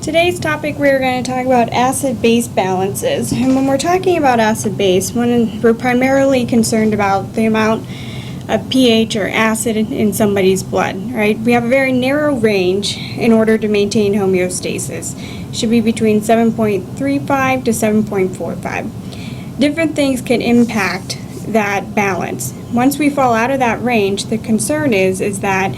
Today's topic, we're going to talk about acid-base balances. And when we're talking about acid-base, we're primarily concerned about the amount of pH or acid in somebody's blood, right? We have a very narrow range in order to maintain homeostasis. It should be between 7.35 to 7.45. Different things can impact that balance. Once we fall out of that range, the concern is that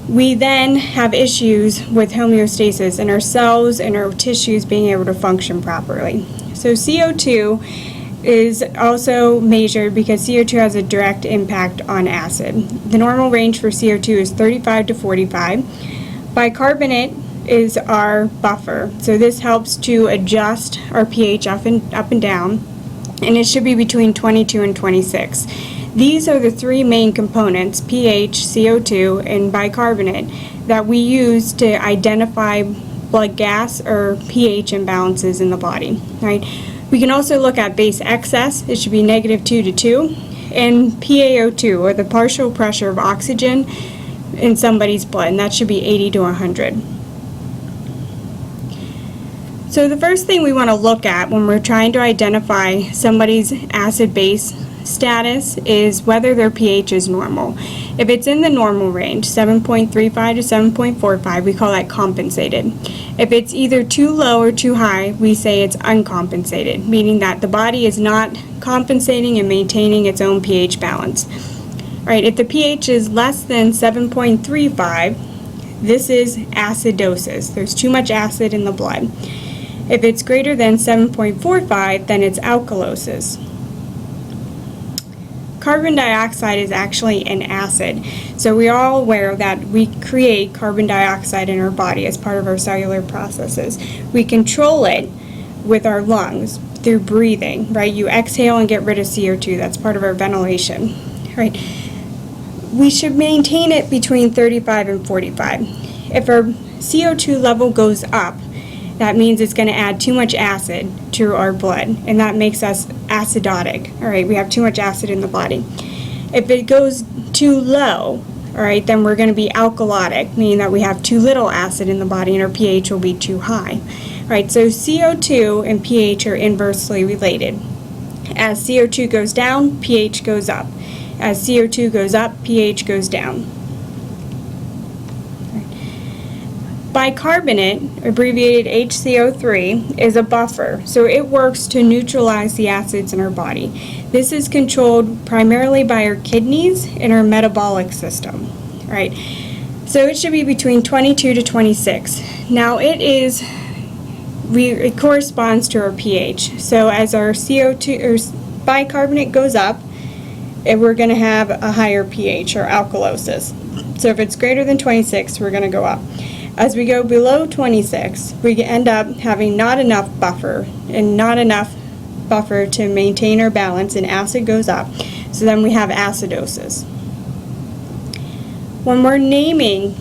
we then have issues with homeostasis in our cells and our tissues being able to function properly. So CO2 is also measured because CO2 has a direct impact on acid. The normal range for CO2 is 35 to 45. Bicarbonate is our buffer. So this helps to adjust our pH up and down, and it should be between 22 and 26. These are the three main components, pH, CO2, and bicarbonate, that we use to identify blood gas or pH imbalances in the body. Right? We can also look at base excess. It should be -2 to 2, and PaO2, or the partial pressure of oxygen in somebody's blood, and that should be 80 to 100. So the first thing we want to look at when we're trying to identify somebody's acid-base status is whether their pH is normal. If it's in the normal range, 7.35 to 7.45, we call that compensated. If it's either too low or too high, we say it's uncompensated, meaning that the body is not compensating and maintaining its own pH balance. All right, if the pH is less than 7.35, this is acidosis. There's too much acid in the blood. If it's greater than 7.45, then it's alkalosis. Carbon dioxide is actually an acid. So we're all aware that we create carbon dioxide in our body as part of our cellular processes. We control it with our lungs through breathing, right? You exhale and get rid of CO2. That's part of our ventilation, right? We should maintain it between 35 and 45. If our CO2 level goes up, that means it's going to add too much acid to our blood, and that makes us acidotic. All right, we have too much acid in the body. If it goes too low, all right, then we're going to be alkalotic, meaning that we have too little acid in the body and our pH will be too high. All right, so CO2 and pH are inversely related. As CO2 goes down, pH goes up. As CO2 goes up, pH goes down. Bicarbonate, abbreviated HCO3, is a buffer, so it works to neutralize the acids in our body. This is controlled primarily by our kidneys and our metabolic system. Right? So it should be between 22 to 26. Now it corresponds to our pH. So as our CO2 or bicarbonate goes up, we're going to have a higher pH or alkalosis. So if it's greater than 26, we're going to go up. As we go below 26, we end up having not enough buffer to maintain our balance, and acid goes up. So then we have acidosis. When we're naming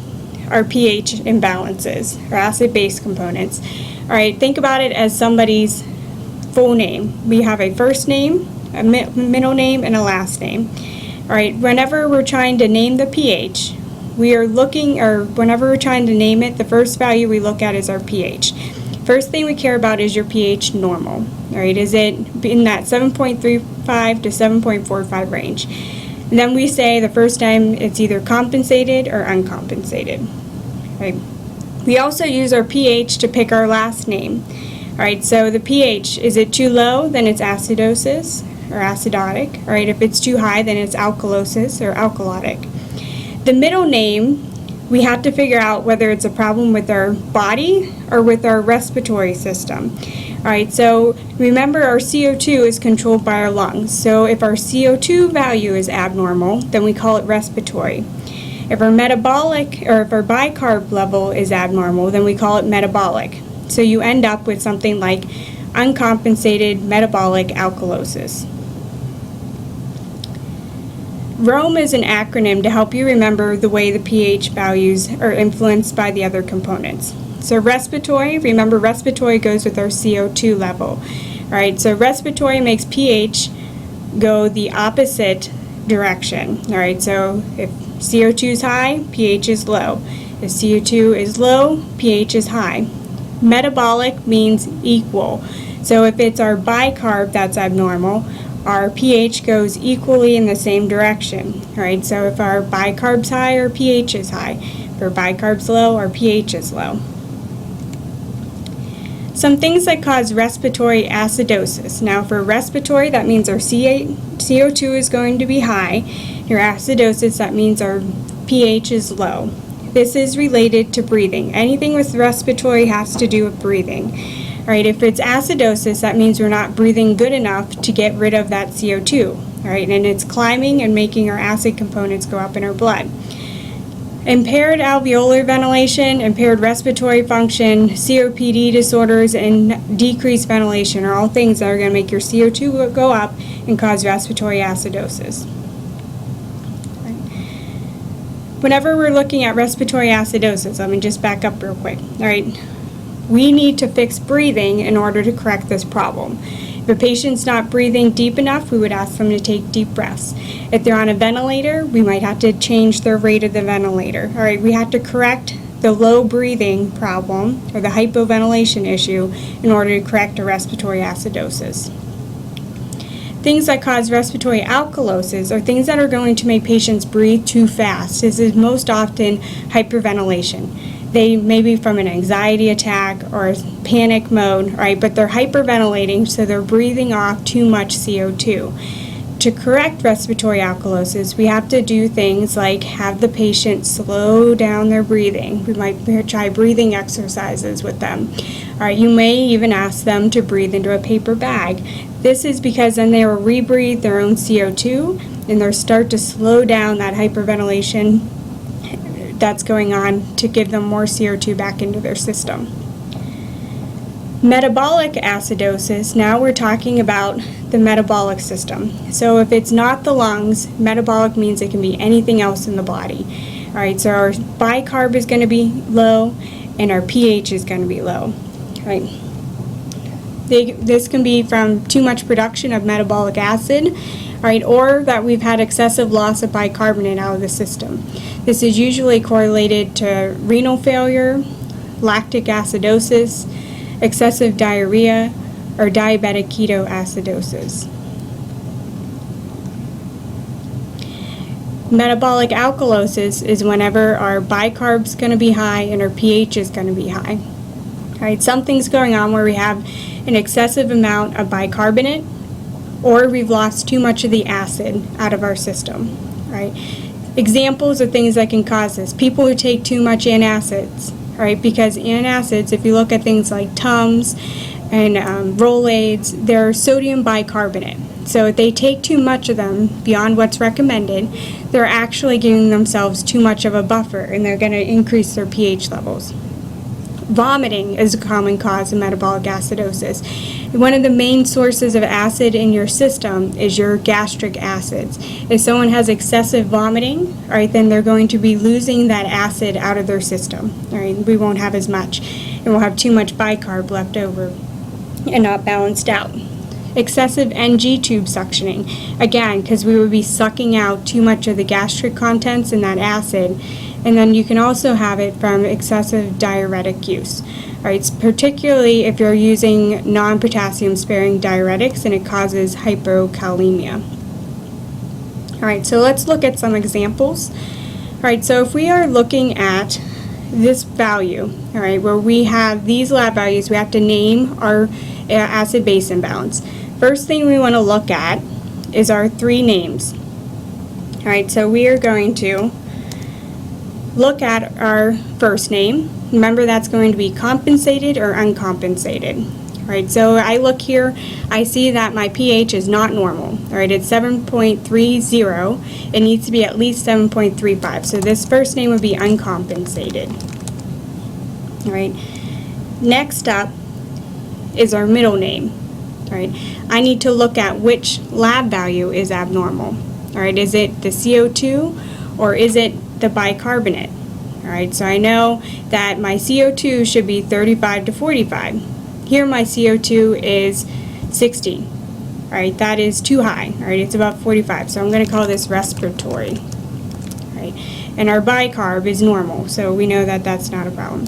our pH imbalances, or acid-base components, all right, think about it as somebody's full name. We have a first name, a middle name, and a last name. All right, whenever we're trying to name the pH, whenever we're trying to name it, the first value we look at is our pH. First thing we care about is your pH normal. All right, is it in that 7.35 to 7.45 range? And then we say the first time it's either compensated or uncompensated. Right. We also use our pH to pick our last name. All right, so the pH, is it too low? Then it's acidosis or acidotic. All right, if it's too high, then it's alkalosis or alkalotic. The middle name, we have to figure out whether it's a problem with our body or with our respiratory system. All right, so remember our CO2 is controlled by our lungs. So if our CO2 value is abnormal, then we call it respiratory. If our bicarb level is abnormal, then we call it metabolic. So you end up with something like uncompensated metabolic alkalosis. ROME is an acronym to help you remember the way the pH values are influenced by the other components. So respiratory, remember respiratory goes with our CO2 level. All right, so respiratory makes pH go the opposite direction. All right, so if CO2 is high, pH is low. If CO2 is low, pH is high. Metabolic means equal. So if it's our bicarb that's abnormal, our pH goes equally in the same direction, right? So if our bicarb's high, our pH is high. If our bicarb's low, our pH is low. Some things that cause respiratory acidosis. Now for respiratory, that means our CO2 is going to be high. Your acidosis, that means our pH is low. This is related to breathing. Anything with respiratory has to do with breathing. All right, if it's acidosis, that means we're not breathing good enough to get rid of that CO2. All right, and it's climbing and making our acid components go up in our blood. Impaired alveolar ventilation, impaired respiratory function, COPD disorders, and decreased ventilation are all things that are going to make your CO2 go up and cause respiratory acidosis. Whenever we're looking at respiratory acidosis, let me just back up real quick. All right, we need to fix breathing in order to correct this problem. If a patient's not breathing deep enough, we would ask them to take deep breaths. If they're on a ventilator, we might have to change the rate of the ventilator. All right, we have to correct the low breathing problem or the hypoventilation issue in order to correct a respiratory acidosis. Things that cause respiratory alkalosis are things that are going to make patients breathe too fast. This is most often hyperventilation. They may be from an anxiety attack or panic mode, right? But they're hyperventilating, so they're breathing off too much CO2. To correct respiratory alkalosis, we have to do things like have the patient slow down their breathing. We might try breathing exercises with them. All right, you may even ask them to breathe into a paper bag. This is because then they will rebreathe their own CO2 and they'll start to slow down that hyperventilation that's going on to give them more CO2 back into their system. Metabolic acidosis, now we're talking about the metabolic system. So if it's not the lungs, metabolic means it can be anything else in the body. All right, so our bicarb is going to be low and our pH is going to be low. All right. This can be from too much production of metabolic acid, all right, or that we've had excessive loss of bicarbonate out of the system. This is usually correlated to renal failure, lactic acidosis, excessive diarrhea, or diabetic ketoacidosis. Metabolic alkalosis is whenever our bicarb's going to be high and our pH is going to be high. All right, something's going on where we have an excessive amount of bicarbonate or we've lost too much of the acid out of our system. Right? Examples of things that can cause this. People who take too much antacids, right? Because antacids, if you look at things like Tums and Rolaids, they're sodium bicarbonate. So if they take too much of them beyond what's recommended, they're actually giving themselves too much of a buffer and they're going to increase their pH levels. Vomiting is a common cause of metabolic acidosis. One of the main sources of acid in your system is your gastric acids. If someone has excessive vomiting, all right, then they're going to be losing that acid out of their system. All right, we won't have as much, and we'll have too much bicarb left over and not balanced out. Excessive NG tube suctioning, again, because we would be sucking out too much of the gastric contents in that acid. And then you can also have it from excessive diuretic use. All right, particularly if you're using non-potassium sparing diuretics and it causes hypokalemia. All right, so let's look at some examples. All right, so if we are looking at this value, all right, where we have these lab values, we have to name our acid-base imbalance. First thing we want to look at is our three names. All right, so we are going to look at our first name. Remember, that's going to be compensated or uncompensated. All right, so I look here, I see that my pH is not normal. All right, it's 7.30. It needs to be at least 7.35. So this first name would be uncompensated. All right, next up is our middle name. All right, I need to look at which lab value is abnormal. All right, is it the CO2 or is it the bicarbonate? All right, so I know that my CO2 should be 35 to 45. Here my CO2 is 60. All right, that is too high. All right, it's about 45, so I'm going to call this respiratory. All right, and our bicarb is normal, so we know that that's not a problem.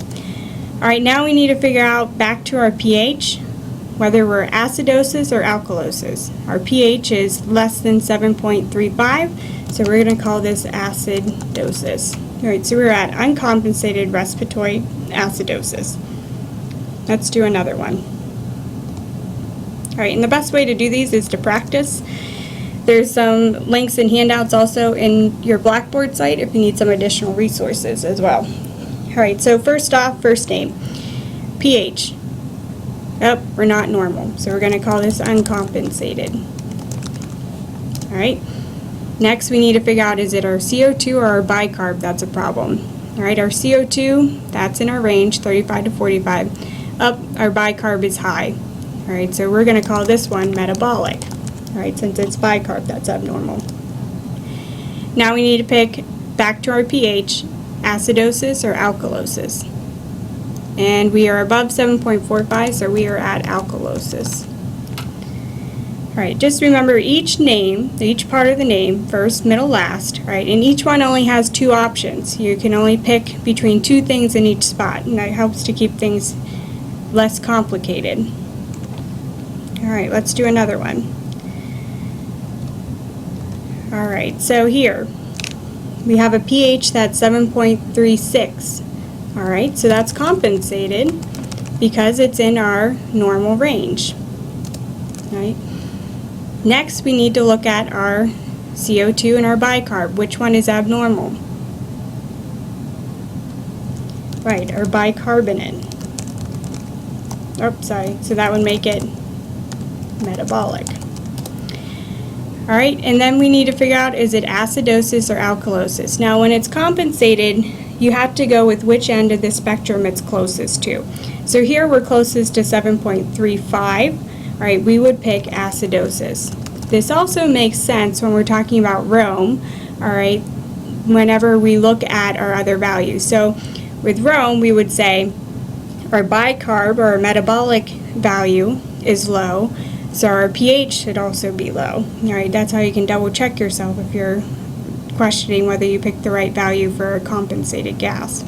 All All right, now we need to figure out back to our pH, whether we're acidosis or alkalosis. Our pH is less than 7.35, so we're going to call this acidosis. All right, so we're at uncompensated respiratory acidosis. Let's do another one. All right, and the best way to do these is to practice. There's some links and handouts also in your Blackboard site if you need some additional resources as well. All right, so first off, first name, pH. Oh, we're not normal, so we're going to call this uncompensated. All right. Next, we need to figure out, is it our CO2 or our bicarb that's a problem? All right, our CO2, that's in our range, 35 to 45. Up, our bicarb is high. All right, so we're going to call this one metabolic. All right, since it's bicarb, that's abnormal. Now we need to pick, back to our pH, acidosis or alkalosis. And we are above 7.45, so we are at alkalosis. Alright, just remember each name, each part of the name, first, middle, last, right? And each one only has two options. You can only pick between two things in each spot, and that helps to keep things less complicated. Alright, let's do another one. Alright, so here we have a pH that's 7.36. Alright, so that's compensated because it's in our normal range. Right? Next, we need to look at our CO2 and our bicarb. Which one is abnormal? Right, our bicarbonate. Oh, sorry, so that would make it metabolic. Alright, and then we need to figure out, is it acidosis or alkalosis? Now, when it's compensated, you have to go with which end of the spectrum it's closest to. So here we're closest to 7.35. All right, we would pick acidosis. This also makes sense when we're talking about Rome, all right, whenever we look at our other values. So with Rome, we would say our bicarb or our metabolic value is low, so our pH should also be low. All right, that's how you can double check yourself if you're questioning whether you picked the right value for a compensated gas.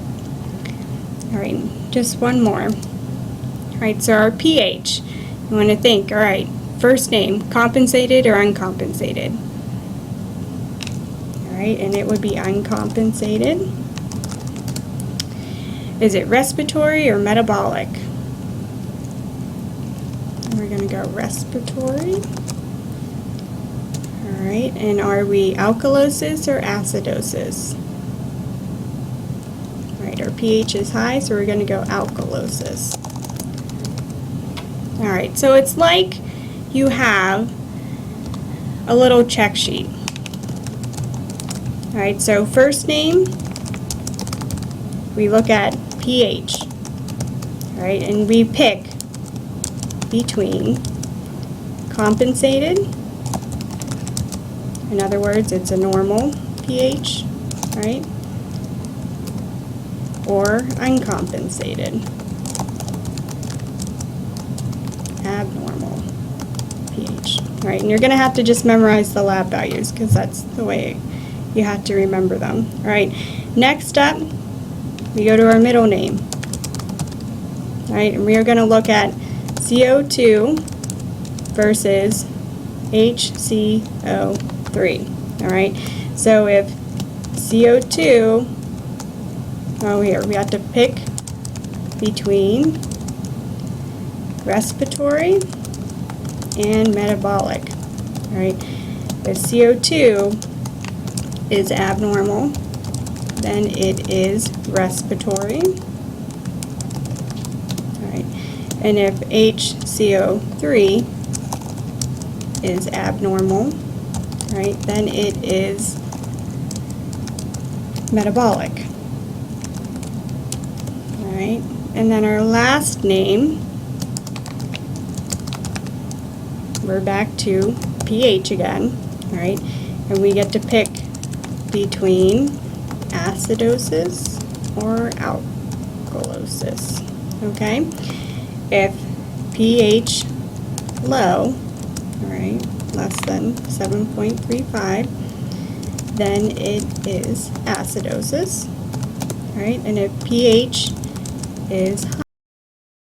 All right, just one more. All right, so our pH, you want to think, all right, first name, compensated or uncompensated? All right, and it would be uncompensated. Is it respiratory or metabolic? We're going to go respiratory. Alright, and are we alkalosis or acidosis? Alright, our pH is high, so we're going to go alkalosis. Alright, so it's like you have a little check sheet. Alright, so first name, we look at pH. Alright, and we pick between compensated, in other words, it's a normal pH, right? Or uncompensated, abnormal pH. Right, and you're going to have to just memorize the lab values because that's the way you have to remember them. All right, next up, we go to our middle name. All right, and we are going to look at CO2 versus HCO3. All right, so if CO2, oh here, we have to pick between respiratory and metabolic. All right, if CO2 is abnormal, then it is respiratory. All right, and if HCO3 is abnormal, right, then it is metabolic. All right, and then our last name, we're back to pH again, all right, and we get to pick between acidosis or alkalosis. Okay, if pH low, all right, less than 7.35, then it is acidosis. All right, and if pH is high.